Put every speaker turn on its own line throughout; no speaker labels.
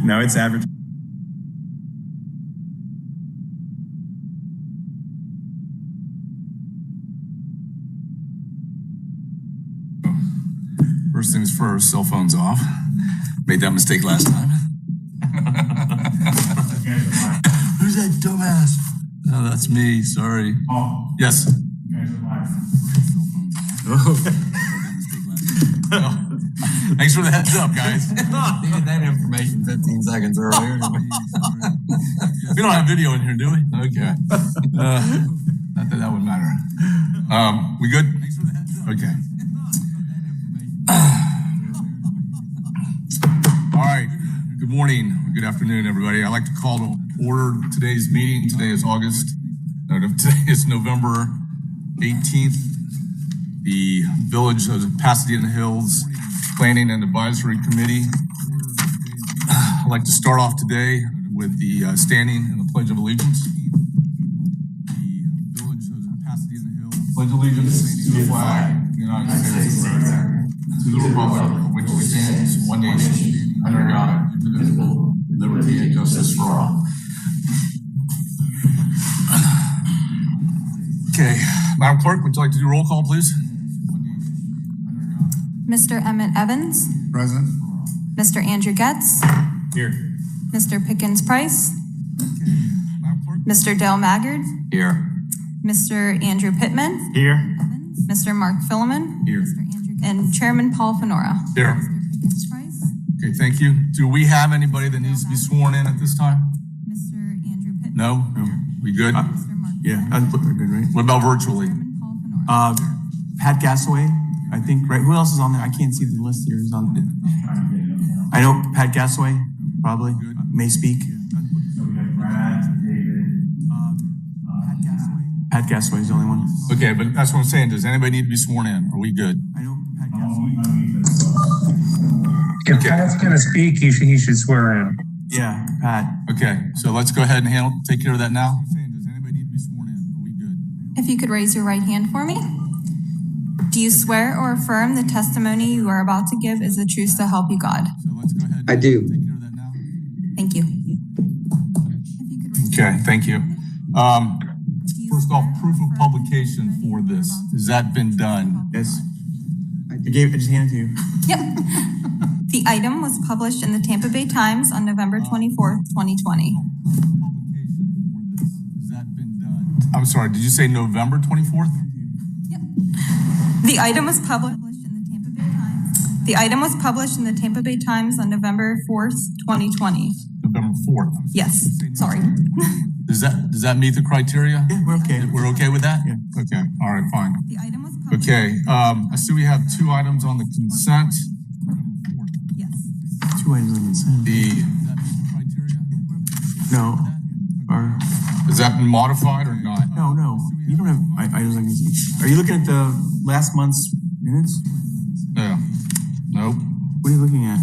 No, it's average.
First things first, cell phones off. Made that mistake last time. Who's that dumbass? No, that's me. Sorry.
Oh.
Yes.
You guys are live.
Oh. Thanks for the heads up, guys.
Needed that information 15 seconds earlier.
We don't have video in here, do we? Okay. Not that that would matter. We good? Okay. All right. Good morning. Good afternoon, everybody. I'd like to call to order today's meeting. Today is November 18th. The Village of Pasadena Hills Planning and Advisory Committee. I'd like to start off today with the standing and the Pledge of Allegiance. The Village of Pasadena Hills pledge allegiance to the flag of the United States of America, to the republic for which it stands, one nation, under God, indivisible, with liberty and justice for all. Okay, Madam Clerk, would you like to do roll call, please?
Mr. Emmett Evans.
Present.
Mr. Andrew Getz.
Here.
Mr. Pickens Price. Mr. Dale Maggard.
Here.
Mr. Andrew Pittman.
Here.
Mr. Mark Philemon.
Here.
And Chairman Paul Fenora.
Here. Okay, thank you. Do we have anybody that needs to be sworn in at this time?
Mr. Andrew Pittman.
No? We good?
Yeah, we're good, right?
What about virtually?
Pat Gasaway, I think, right? Who else is on there? I can't see the list here. Who's on it? I know Pat Gasaway probably may speak.
So we have Brad, David,
Pat Gasaway is the only one.
Okay, but that's what I'm saying. Does anybody need to be sworn in? Are we good?
I know Pat Gasaway.
If Pat's gonna speak, he should swear in.
Yeah, Pat.
Okay, so let's go ahead and take care of that now. Does anybody need to be sworn in? Are we good?
If you could raise your right hand for me. Do you swear or affirm the testimony you are about to give is the truth to help you God?
So let's go ahead.
I do.
Take care of that now.
Thank you.
Okay, thank you. First off, proof of publication for this. Has that been done?
Yes. I just handed it to you.
Yep. The item was published in the Tampa Bay Times on November 24th, 2020.
Has that been done? I'm sorry, did you say November 24th?
Yep. The item was published in the Tampa Bay Times. The item was published in the Tampa Bay Times on November 4th, 2020.
November 4th.
Yes, sorry.
Does that meet the criteria?
Yeah, we're okay.
We're okay with that?
Yeah.
Okay, all right, fine.
The item was published.
Okay, I see we have two items on the consent.
Yes.
2 items on consent. No. Or
Has that been modified or not?
no. You don't have items on consent. Are you looking at the last month's minutes?
Yeah. Nope.
What are you looking at?
I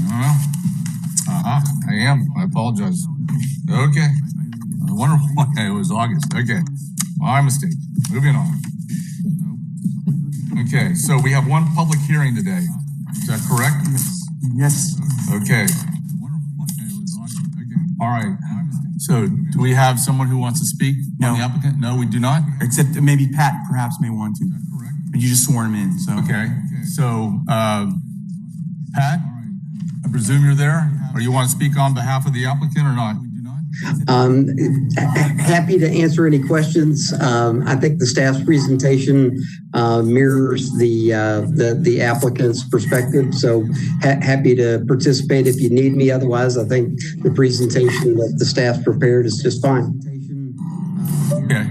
don't know. I am. I apologize. Okay. I wonder why it was August. Okay. My mistake. Moving on. Okay, so we have one public hearing today. Is that correct?
Yes.
Okay. All right. So do we have someone who wants to speak on the applicant? No, we do not?
Except maybe Pat perhaps may want to. But you just sworn him in, so.
Okay. So, Pat, I presume you're there? Or you want to speak on behalf of the applicant or not?
Happy to answer any questions. I think the staff's presentation mirrors the applicant's perspective. So happy to participate if you need me. Otherwise, I think the presentation that the staff's prepared is just fine.
Okay.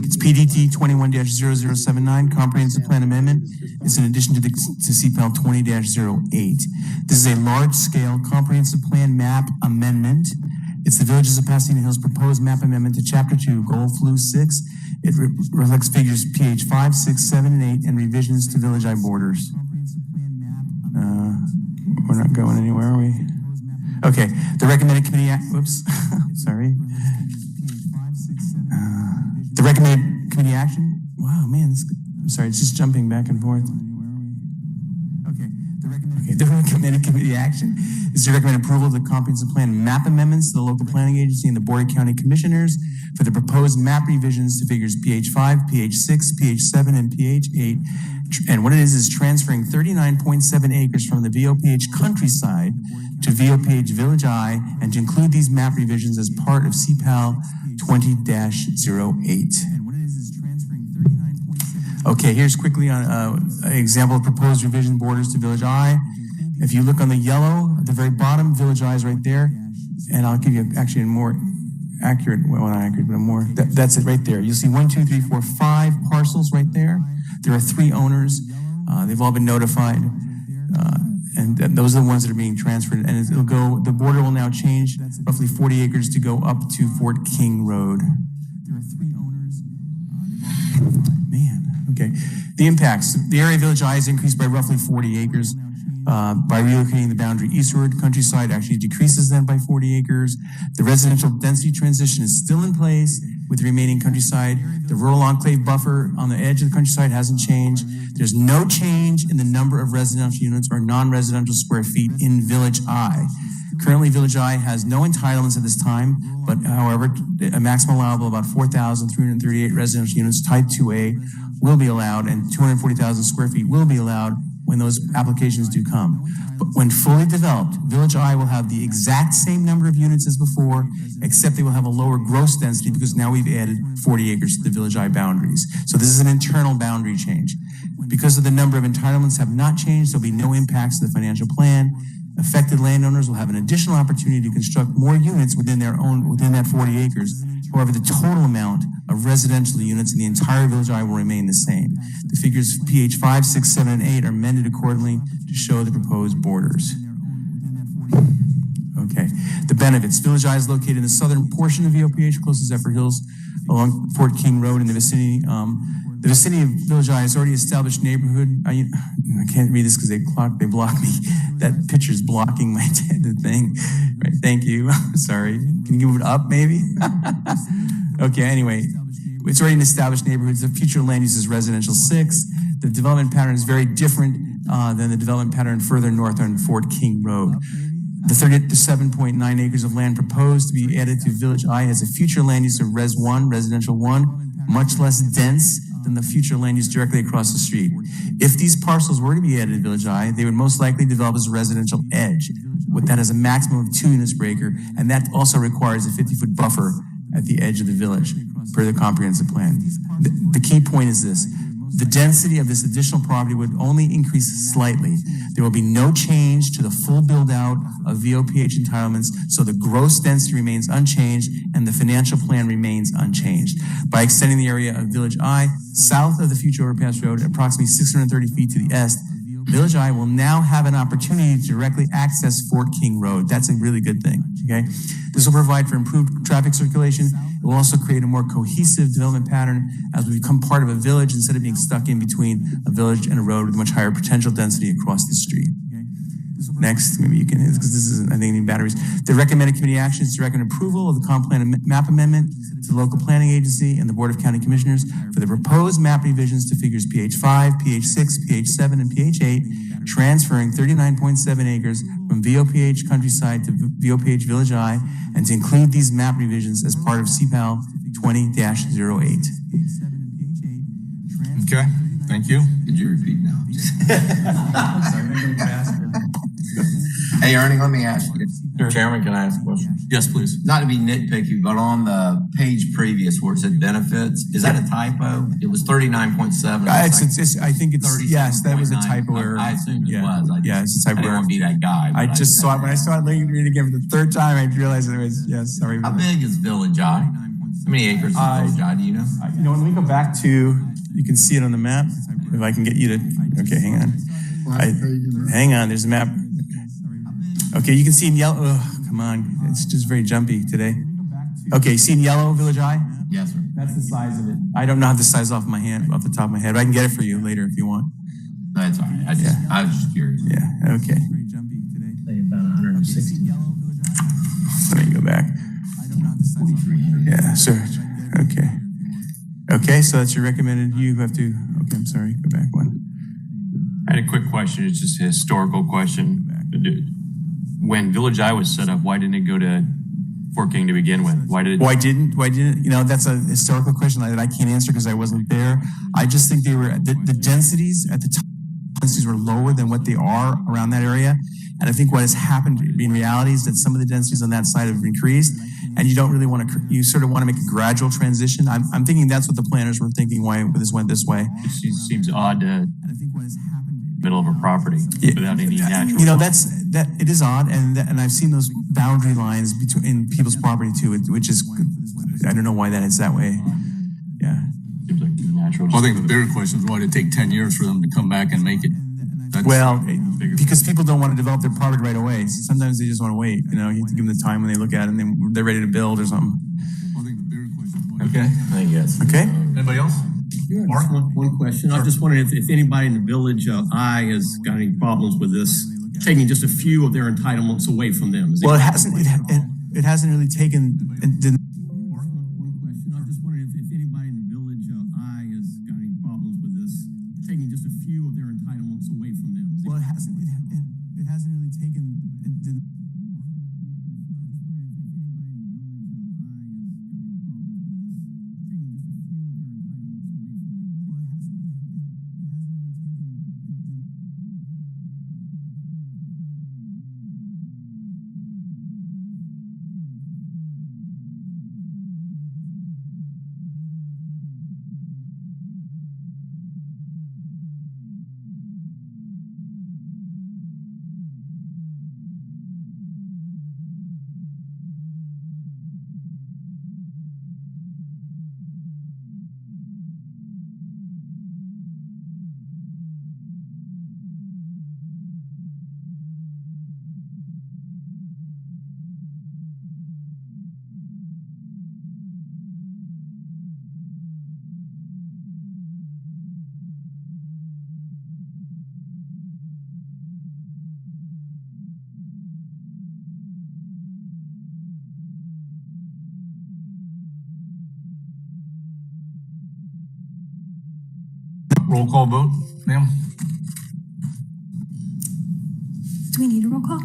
It's PDT 21-0079, Comprehensive Plan Amendment. It's in addition to CPL 20-08. This is a large-scale comprehensive plan map amendment. It's the Villages of Pasadena Hills proposed map amendment to Chapter 2, Goal Flu 6. It reflects figures PH 5, 6, 7, and 8, and revisions to village eye borders. We're not going anywhere, are we? Okay, the recommended committee sorry. The recommended committee action? Wow, man, I'm sorry, it's just jumping back and forth. Okay, the recommended committee action is to recommend approval of the comprehensive plan map amendments to the local planning agency and the Board of County Commissioners for the proposed map revisions to figures PH5, PH6, PH7, and PH8. And what it is transferring 39.7 acres from the VOPH countryside to VOPH Village I, and to include these map revisions as part of CPAL 20-08. Okay, here's quickly on an example of proposed revision borders to Village I. If you look on the yellow at the very bottom, Village I is right there, and I'll give you actually a more accurate, well, not accurate, but a more, that's it right there. You'll see 1, 2, 3, 4, 5 parcels right there. There are 3 owners. They've all been notified, and those are the ones that are being transferred. And it'll go, the border will now change roughly 40 acres to go up to Fort King Road. There are 3 owners. Man, okay. The impacts. The area of Village I is increased by roughly 40 acres. By relocating the boundary eastward, countryside actually decreases then by 40 acres. The residential density transition is still in place with the remaining countryside. The rural enclave buffer on the edge of the countryside hasn't changed. There's no change in the number of residential units or non-residential square feet in Village I. Currently, Village I has no entitlements at this time, but however, a maximum allowable of about 4,338 residential units, type 2A, will be allowed, and 240,000 square feet will be allowed when those applications do come. But when fully developed, Village I will have the exact same number of units as before, except they will have a lower gross density because now we've added 40 acres to the Village I boundaries. So this is an internal boundary change. Because of the number of entitlements have not changed, there'll be no impacts to the financial plan. Affected landowners will have an additional opportunity to construct more units within that 40 acres. However, the total amount of residential units in the entire Village I will remain the same. The figures PH5, 6, 7, and 8 are amended accordingly to show the proposed borders. Okay, the benefits. Village I is located in the southern portion of VOPH, close to Zephyr Hills, along Fort King Road in the vicinity. The vicinity of Village I is already established neighborhood. I can't read this because they block me. That picture's blocking my the thing. Right, thank you. Sorry. Can you move it up maybe? Okay, anyway. It's already an established neighborhood. The future land use is residential 6. The development pattern is very different than the development pattern further north on Fort King Road. The 37.9 acres of land proposed to be added to Village I has a future land use of Res 1, Residential 1, much less dense than the future land use directly across the street. If these parcels were to be added to Village I, they would most likely develop as a residential edge. That has a maximum of 2 units per acre, and that also requires a 50-foot buffer at the edge of the village per the comprehensive plan. The key point is this. The density of this additional property would only increase slightly. There will be no change to the full build-out of VOPH entitlements, so the gross density remains unchanged and the financial plan remains unchanged. By extending the area of Village I south of the future overpass road, approximately 630 feet to the east, Village I will now have an opportunity to directly access Fort King Road. That's a really good thing, okay? This will provide for improved traffic circulation. It will also create a more cohesive development pattern as we become part of a village instead of being stuck in between a village and a road with much higher potential density across the street. Next, maybe you can, because this isn't, I think, any batteries. The recommended committee action is to recommend approval of the comp plan map amendment to the local planning agency and the Board of County Commissioners for the proposed map revisions to figures PH5, PH6, PH7, and PH8, transferring 39.7 acres from VOPH countryside to VOPH Village I, and to include these map revisions as part of CPAL 20-08.
Okay, thank you.
Could you repeat now? Hey, Ernie, let me ask you.
Sure.
Chairman, can I ask a question?
Yes, please.
Not to be nitpicky, but on the page previous where it said benefits, is that a typo? It was 39.7.
I think it's, yes, that was a typo error.
I assumed it was.
It's a typo
I didn't
error.
want to be that guy.
I just saw it when I saw it read it again for the 3rd time. I realized it was, yes, sorry.
How big is Village I? How many acres is Village I? Do you know?
Let me go back to, you can see it on the map. If I can get you to, okay, hang on. Hang on, there's a map. Okay, you can see in yellow, oh, come on, it's just very jumpy today. Okay, you see in yellow, Village I?
Yes, sir.
That's the size of it. I don't know the size off the top of my head, but I can get it for you later if you want.
That's all right. I was just curious.
Yeah, okay.
About 160.
Let me go back. Yeah, sir. Okay. Okay, so that's your recommended. You have to, okay, I'm sorry, go back one.
I had a quick question. It's just a historical question. When Village I was set up, why didn't it go to Fort King to begin with? Why didn't,
you know, that's a historical question that I can't answer because I wasn't there. I just think the densities at the time, densities were lower than what they are around that area. And I think what has happened in reality is that some of the densities on that side have increased, and you don't really want to, you sort of want to make a gradual transition. I'm thinking that's what the planners were thinking, why this went this way.
It seems odd to middle of a property without any natural.
You know, it is odd, and I've seen those boundary lines between people's property too, which is, I don't know why that is that way. Yeah.
Seems like natural.
Well, I think the bigger question is why did it take 10 years for them to come back and make it?
Well, because people don't want to develop their property right away. So sometimes they just want to wait. You know, you have to give them the time when they look at it and they're ready to build or something.
Okay.
I think yes.
Okay.
Anybody else? Mark?
One question. I was just wondering if anybody in the village I has got any problems with this, taking just a few of their entitlements away from them.
Well, it hasn't really taken.
One question. I was just wondering if anybody in the village I has got any problems with this, taking just a few of their entitlements away from them.
Well, it hasn't really taken.
Roll call vote, ma'am?
Do we need a roll call?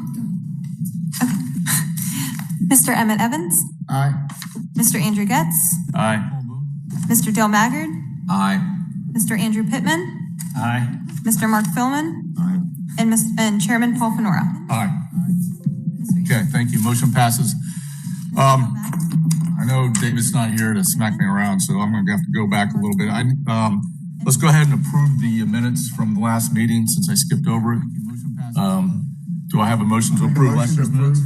Okay. Mr. Emmett Evans?
Aye.
Mr. Andrew Getz?
Aye.
Mr. Dale Maggard?
Aye.
Mr. Andrew Pittman?
Aye.
Mr. Mark Philman?
Aye.
And Chairman Paul Fenora?
Aye. Okay, thank you. Motion passes. I know David's not here to smack me around, so I'm gonna have to go back a little bit. Let's go ahead and approve the minutes from the last meeting since I skipped over it. Do I have a motion to approve last year's minutes?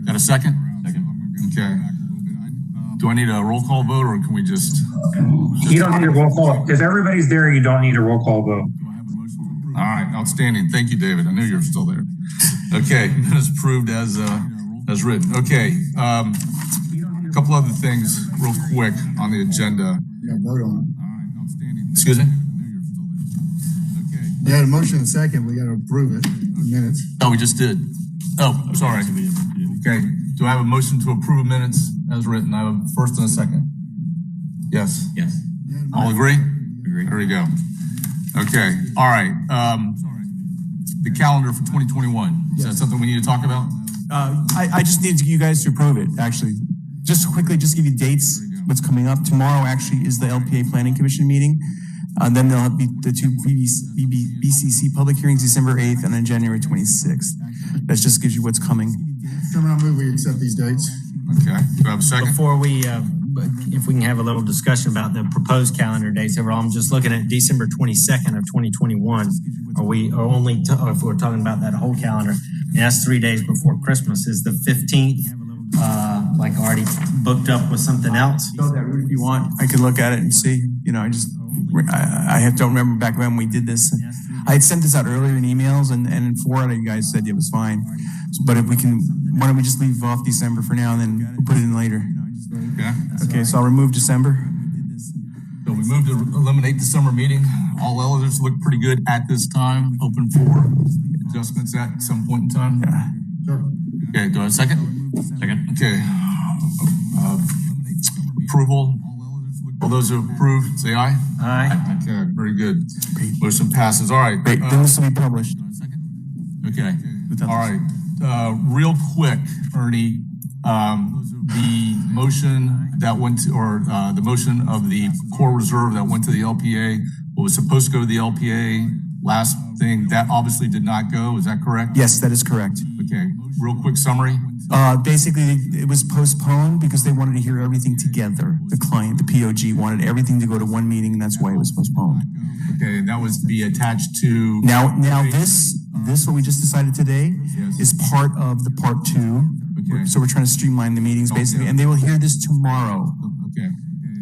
Got a second? Second. Okay. Do I need a roll call vote or can we just?
You don't need a roll call. If everybody's there, you don't need a roll call vote.
All right, outstanding. Thank you, David. I knew you were still there. Okay, minutes approved as written. Okay, a couple other things real quick on the agenda.
Yeah, vote on it.
Excuse me?
You had a motion and second, we gotta approve it, the minutes.
Oh, we just did. Oh, sorry. Okay, do I have a motion to approve minutes as written? I have a first and a second. Yes.
Yes.
All agree?
Agree.
There we go. Okay, all right. The calendar for 2021, is that something we need to talk about?
I just need you guys to approve it, actually. Just quickly, just give you dates, what's coming up. Tomorrow actually is the LPA Planning Commission meeting. Then there'll be the two BCC public hearings, December 8th and then January 26th. That just gives you what's coming.
Chairman, I move we accept these dates.
Okay, do I have a second?
Before we, if we can have a little discussion about the proposed calendar dates overall, I'm just looking at December 22nd of 2021. Are we only, if we're talking about that whole calendar, and that's 3 days before Christmas, is the 15th, like already booked up with something else?
If you want, I could look at it and see. You know, don't remember back when we did this. I had sent this out earlier in emails, and 4 out of you guys said it was fine. But if we can, why don't we just leave off December for now, and then we'll put it in later.
Okay.
Okay, so I'll remove December.
So we moved to eliminate the summer meeting. All others look pretty good at this time. Open for adjustments at some point in time.
Yeah.
Sure.
Okay, do I have a second?
Second.
Okay. Approval. All those who approve, say aye.
Aye.
Okay, very good. good. Motion passes. All right.
Great, then this will be published.
Okay. All right. Real quick, Ernie, the motion that went to, or the motion of the core reserve that went to the LPA, what was supposed to go to the LPA, last thing, that obviously did not go. Is that correct?
Yes, that is correct.
Okay. Real quick summary.
Basically, it was postponed because they wanted to hear everything together. The client, the POG, wanted everything to go to one meeting, and that's why it was postponed.
Okay, and that was to be attached to.
Now this what we just decided today is part of the part two.
Okay.
So we're trying to streamline the meetings basically, and they will hear this tomorrow.
Okay.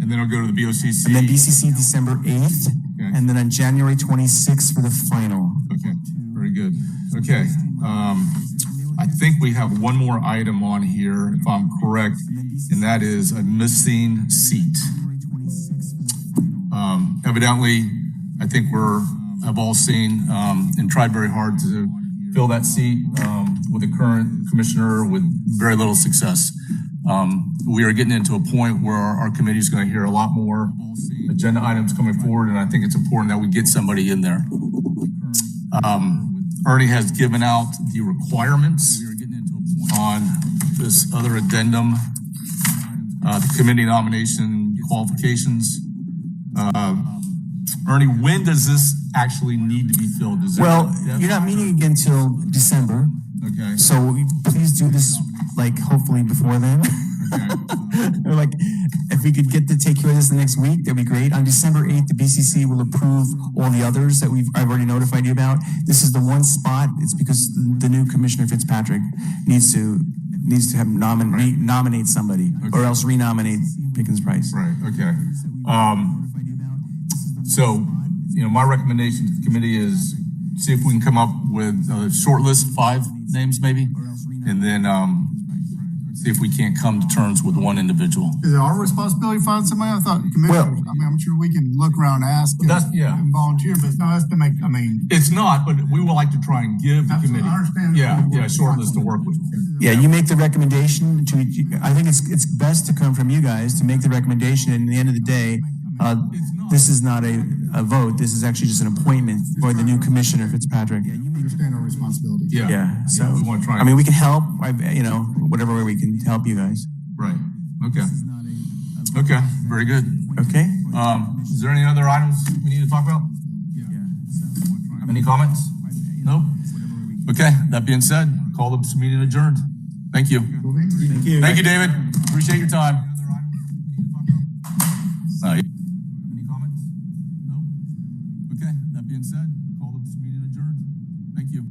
And then it'll go to the BOCC.
And then BCC December 8th, and then on January 26th for the final.
Okay, very good. Okay, I think we have one more item on here, if I'm correct, and that is a missing seat. Evidently, I think have all seen and tried very hard to fill that seat with the current commissioner with very little success. We are getting into a point where our committee is going to hear a lot more agenda items coming forward, and I think it's important that we get somebody in there. Ernie has given out the requirements on this other addendum, the committee nomination qualifications. Ernie, when does this actually need to be filled?
You're not meeting again till December.
Okay.
So please do this, like, hopefully before then. Or like, if we could get to take care of this the next week, that'd be great. On December 8th, the BCC will approve all the others that I've already notified you about. This is the one spot. It's because the new Commissioner Fitzpatrick needs to have nominate somebody, or else renominate Pickens Price.
Right. Okay. So, my recommendation to the committee is see if we can come up with a short list, 5 names maybe, and then see if we can't come to terms with one individual.
Is it our responsibility to find somebody? I thought commissioners, I'm sure we can look around, ask and volunteer, but no, that's to make,
It's not, but we would like to try and give the committee.
I understand.
Yeah, a short list to work with.
Yeah, you make the recommendation I think it's best to come from you guys to make the recommendation, and at the end of the day, this is not a vote. This is actually just an appointment for the new Commissioner Fitzpatrick.
Understand our responsibility.
Yeah. So
we want to try.
we can help. Whatever way we can help you guys.
Right. Okay. Okay. Very good.
Okay.
Is there any other items we need to talk about? Any comments? Nope. Okay. That being said, call the meeting adjourned. Thank you.
Thank you.
Thank you, David. Appreciate your time. Any comments? Nope. Okay. That being said, call the meeting adjourned. Thank you.